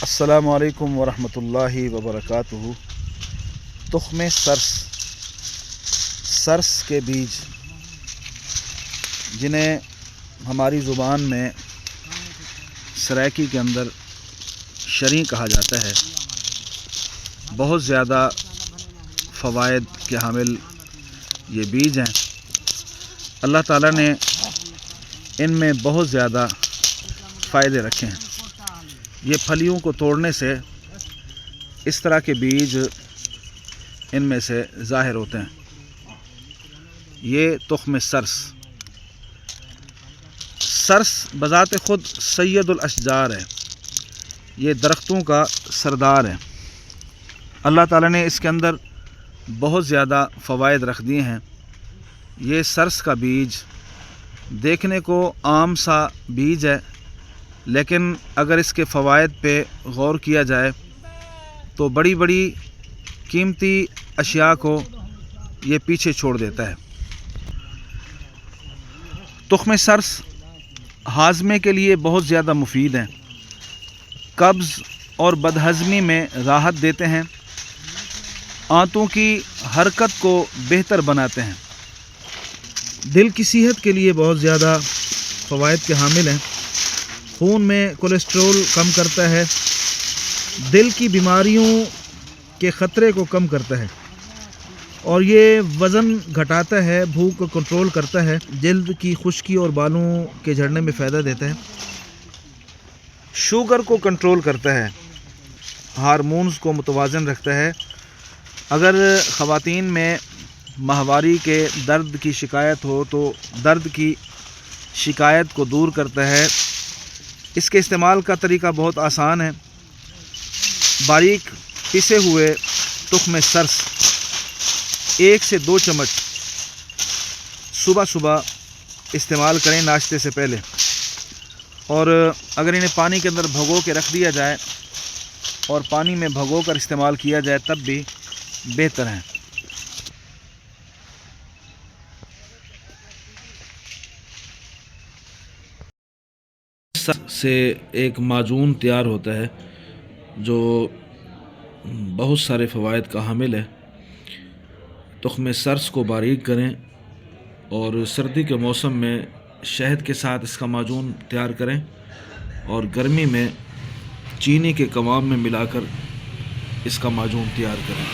السلام علیکم ورحمۃ اللہ وبرکاتہ۔ تخم سرس کے بیج، جنہیں ہماری زبان میں سرائکی کے اندر شریں کہا جاتا ہے، بہت زیادہ فوائد کے حامل یہ بیج ہیں۔ اللہ تعالیٰ نے ان میں بہت زیادہ فائدے رکھے ہیں۔ یہ پھلیوں کو توڑنے سے اس طرح کے بیج ان میں سے ظاہر ہوتے ہیں۔ یہ تخم سرس بذات خود سید الاشجار ہے، یہ درختوں کا سردار ہے۔ اللہ تعالیٰ نے اس کے اندر بہت زیادہ فوائد رکھ دیے ہیں۔ یہ سرس کا بیج دیکھنے کو عام سا بیج ہے، لیکن اگر اس کے فوائد پہ غور کیا جائے تو بڑی بڑی قیمتی اشیاء کو یہ پیچھے چھوڑ دیتا ہے۔ تخم سرس ہاضمے کے لیے بہت زیادہ مفید ہیں، قبض اور بدہضمی میں راحت دیتے ہیں، آنتوں کی حرکت کو بہتر بناتے ہیں، دل کی صحت کے لیے بہت زیادہ فوائد کے حامل ہیں، خون میں کولیسٹرول کم کرتا ہے، دل کی بیماریوں کے خطرے کو کم کرتا ہے، اور یہ وزن گھٹاتا ہے، بھوک کو کنٹرول کرتا ہے، جلد کی خشکی اور بالوں کے جھڑنے میں فائدہ دیتا ہے، شوگر کو کنٹرول کرتا ہے، ہارمونز کو متوازن رکھتا ہے۔ اگر خواتین میں ماہواری کے درد کی شکایت ہو تو درد کی شکایت کو دور کرتا ہے۔ اس کے استعمال کا طریقہ بہت آسان ہے۔ باریک پسے ہوئے تخم سرس 1 سے 2 چمچ صبح استعمال کریں ناشتے سے پہلے، اور اگر انہیں پانی کے اندر بھگو کے رکھ دیا جائے اور پانی میں بھگو کر استعمال کیا جائے تب بھی بہتر ہیں۔ سے ایک معجون تیار ہوتا ہے جو بہت سارے فوائد کا حامل ہے۔ تخم سرس کو باریک کریں اور سردی کے موسم میں شہد کے ساتھ اس کا معجون تیار کریں، اور گرمی میں چینی کے قوام میں ملا کر اس کا معجون تیار کریں۔